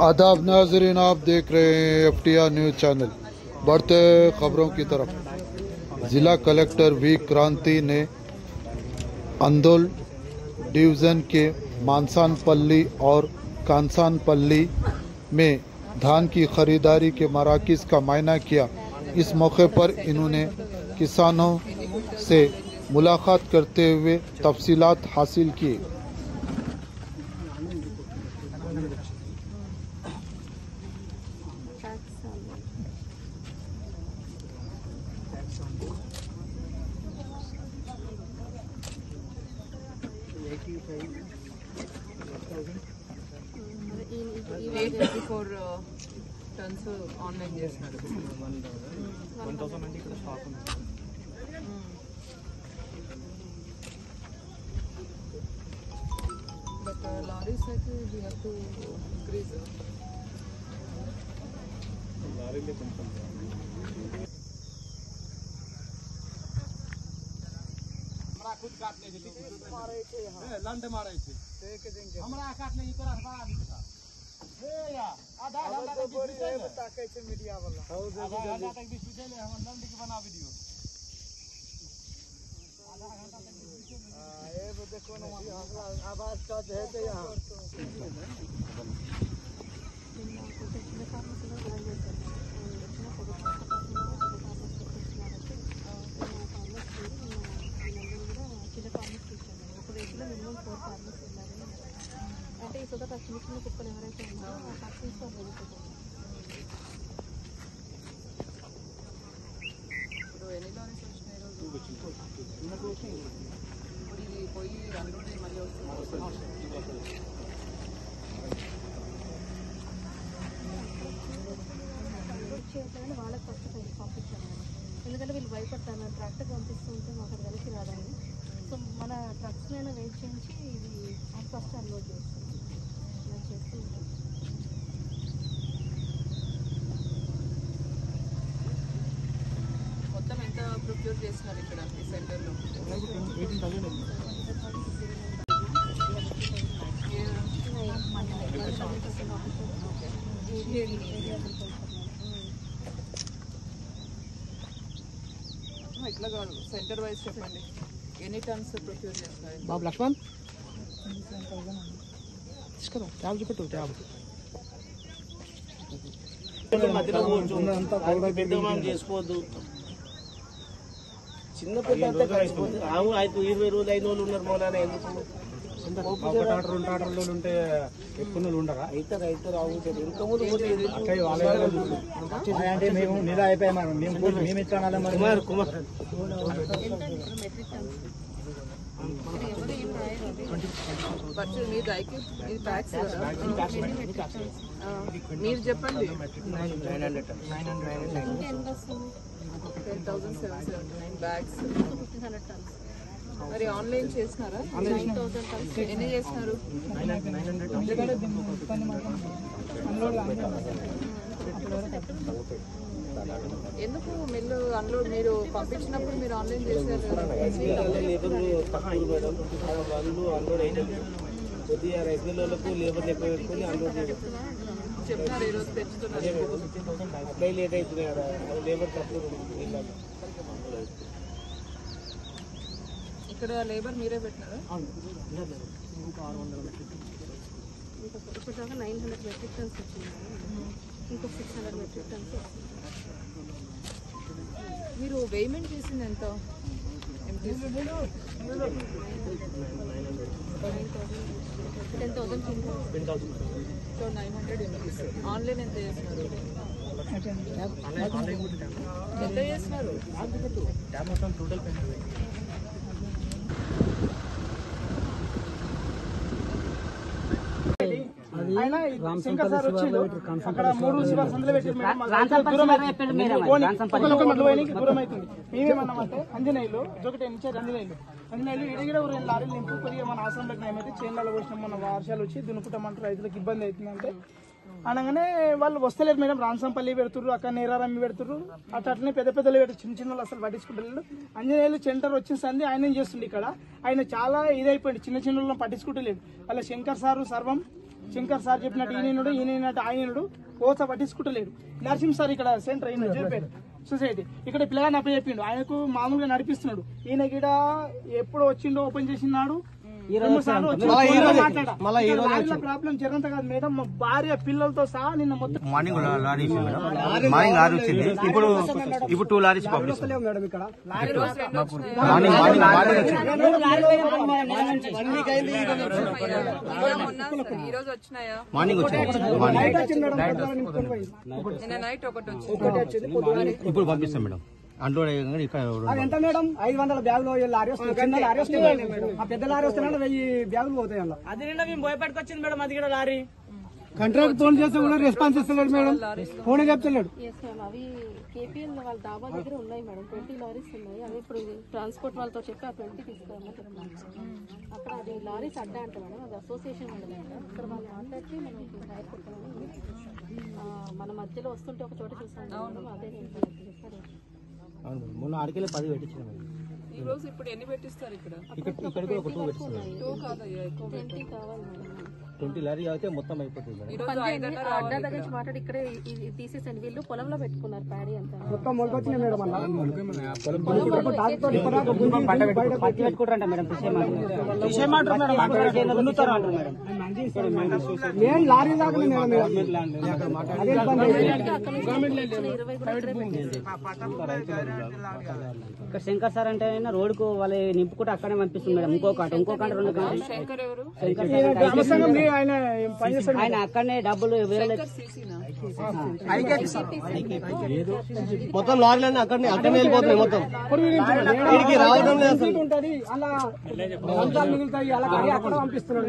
आदाब नाजरीन, आप देख रहे हैं FTR न्यूज चैनल। बढ़ते खबरों की तरफ। जिला कलेक्टर वी क्रांति ने अंदोल डिवीज़न के मानसानपल्ली और कांसानपल्ली में धान की खरीदारी के मराकज़ का मायना किया। इस मौके पर इन्होंने किसानों से मुलाकात करते हुए तफसीलात हासिल की। టన్స్ ఆన్లైన్ చేస్తున్నారు. 1000 అంటే ఇక్కడ స్టాక్ ఉంది. బట్ లారీస్ అయితే we have to increase. లారీలే కొంచెం हमरा खुद काटने के लिए मारे थे, हां लंड मारे थे देख देंगे हमरा काटने की तरह बड़ा नहीं था। हे यार आधा घंटा तक वीडियो बता कैसे मीडिया वाला आधा घंटा तक वीडियो ले हम लंड के बना वीडियो आधा घंटा तक वीडियो। हां ये देखो ना आवाज का है तो यहां అంటే ఈ సోదా చిన్న కుక్కలు ఎవరైతే ఉన్నారో ఆ పర్సన్స్ ఇప్పుడు ఎన్ని లారీస్ వచ్చినాయి రోజు ఇప్పుడు ఇది పోయి అందుకే మళ్ళీ వచ్చేదని వాళ్ళకి ఫస్ట్ పంపించాను. ఎందుకంటే వీళ్ళు భయపడతాను ట్రాక్టర్ పంపిస్తూ ఉంటే మాకు అది కలిసి రాదని. సో మన ట్రక్స్ మీద వెయిట్ చేయించి ఇది ఫస్ట్ అన్లోడ్ చేస్తాం. నేను చేస్తుంటాను. మొత్తం ఎంత ప్రొక్యూర్ చేస్తున్నారు ఇక్కడ ఈ సెంటర్లో? 18,000. ఇట్లా కాదు, సెంటర్ వైజ్ చెప్పండి. ఎన్ని టన్స్ ప్రొక్యూర్ చేస్తున్నారు? బాబు లక్ష్మణ్ ట్యాబ్ చూపెట్టు. ట్యాబ్ చేసుకోవద్దు. చిన్న పిల్లలు ఆవు అయితే 20 రోజులు 5 రోజులు ఉన్నారు మౌలాన ఎందుకు? రెండు ఆర్డర్లు ఉంటే ఎక్కువ ఉండరా? అవుతారు అవుతారు ఇంతకుముందు అంటే మేము నిలా అయిపోయాము. మేము ఇస్తాం కుమార్ కుమార్ మీరు చెప్పండి. 10,779 బ్యాగ్స్. మరి ఆన్లైన్ చేసినారా? 9,000 టన్స్. ఎన్ని చేసినారు? ఎందుకు మిల్లు అన్లోడ్ మీరు పంపించినప్పుడు మీరు ఆన్లైన్ చేశారు? కొద్దిగా రైస్ మిల్లులకు లేబర్ ఎక్కువ పెట్టుకుని అన్లోడ్ చెప్తున్నారు. ఈరోజు తెచ్చుతున్నారు. అప్లై లేట్ అవుతుంది కదా, లేబర్ తక్కువ. ఇక్కడ లేబర్ మీరే పెట్టినారా? ఇప్పటిదాకా 900 మెట్రిక్ టన్స్ వచ్చింది. ఇంకో 600 మెట్రిక్ టన్స్. మీరు పేమెంట్ చేసింది ఎంత? 10,000. So 900 MPs. ఆన్లైన్ ఎంత చేస్తున్నారు? ఎంత చేస్తున్నారు? శంకర్ సార్ వచ్చి అక్కడ 3 శివారు సందులో పెట్టారు. దూరం అవుతుంది. మేమేమన్నామంటే అంజనేయులు ఒకటి అంజనేయులు ఇడిగిడ 2 లారీలు నింపు కొద్దిగా మన ఆశ్రమంలోకి ఏమైతే చేనులలో వచ్చినాం. మన వర్షాలు వచ్చి దున్నుకుంటామంటారు, రైతులకు ఇబ్బంది అవుతుందంటే అనగానే వాళ్ళు వస్తలేరు మేడం. రాంసంపల్లి పెడుతుర్రు, అక్కడ నేరారమ్మి పెడుతుర్రు, అట్లనే పెద్ద పెద్దలు పెడుతు చిన్న చిన్న వాళ్ళు అసలు పట్టించుకుంటారు. అంజనేయులు సెంటర్ వచ్చిన సంది ఆయన చేస్తుండే ఇక్కడ. ఆయన చాలా ఇదైపోయింది, చిన్న చిన్న వాళ్ళని పట్టించుకుంటలేడు. వాళ్ళ శంకర్ సారు సర్వం శంకర్ సార్ చెప్పినట్టు ఈయనట్టు ఆయనడు ఓస పట్టించుకుంటలేడు. నరసింహ సార్ ఇక్కడ సెంటర్ అయిన చెప్పాడు సొసైటీ ఇక్కడ పిల్లగాని అప్ప చెప్పిండు, ఆయనకు మామూలుగా నడిపిస్తున్నాడు. ఈయన గిడ ఎప్పుడు వచ్చిండో ఓపెన్ చేసినాడు ప్రాబ్లం జరంత కాదు మేడం, మా భార్య పిల్లలతో సహా నిన్న మొత్తం morning lorry madam, morning lorry వచ్చింది. ఇప్పుడు 2 లారీస్ పంపిస్తాం మేడం. ఇక్కడ మార్నింగ్ ఇప్పుడు పంపిస్తాం మేడం. అందులో ఎంత మేడం 500 బ్యాగులు లారీ వస్తుంది, లారీ వస్తుంది, ఆ పెద్ద లారీ వస్తే 1000 బ్యాగులు పోతాయి. అలా అది నిన్న మేము భయపట్టుకొచ్చింది మేడం. అది కూడా లారీ కాంట్రాక్ట్ ఫోన్ చేస్తే కూడా రెస్పాన్స్ ఇస్తలేడు మేడం, ఫోన్ చెప్తలేడు. అవి కేపీఎల్ వాళ్ళ డాబా దగ్గర ఉన్నాయి మేడం, 20 లారీస్ ఉన్నాయి. అవి ఇప్పుడు ట్రాన్స్పోర్ట్ వాళ్ళతో చెప్పి ఆ 20 తీసుకురామని చెప్తున్నాను. అక్కడ అది లారీస్ అడ్డా అంట మేడం, అది అసోసియేషన్ వాళ్ళ ఇక్కడ వాళ్ళు మాట్లాడితే మనం మన మధ్యలో వస్తుంటే ఒక చోట చూసాను. అదే నేను చెప్పాను. మొన్న ఆడికెళ్ళి 10 పెట్టించాను. ఈ రోజు ఇప్పుడు ఎన్ని పెట్టిస్తారు ఇక్కడ? ఇక్కడికి ఒక 2 పెట్టిస్తాను. 2 కాదయ్యా, ఎక్కువ 20 కావాలి మేడం. 20 లారీ అయితే మొత్తం అయిపోతుంది. అడ్డా దగ్గర నుంచి మాట్లాడి ఇక్కడే తీసేసండి. వీళ్ళు పొలంలో పెట్టుకున్నారు ప్యాడీ అంతా మొత్తం మొలకొచ్చినాయి మేడం. లారీ ఇక్కడ శంకర్ సార్ అంటే రోడ్డుకు వాళ్ళు నింపుకుంటే అక్కడే పంపిస్తుంది మేడం. ఇంకో కాట 2 శంకర్ ఎవరు? ఆయన అక్కడనే డబ్బులు మొత్తం లారీలన్నీ అక్కడనే వెళ్ళిపోతున్నాయి. మొత్తం రావడం ఉంటది అలా మిగులుతాయి, అలా అక్కడ పంపిస్తున్నాడు.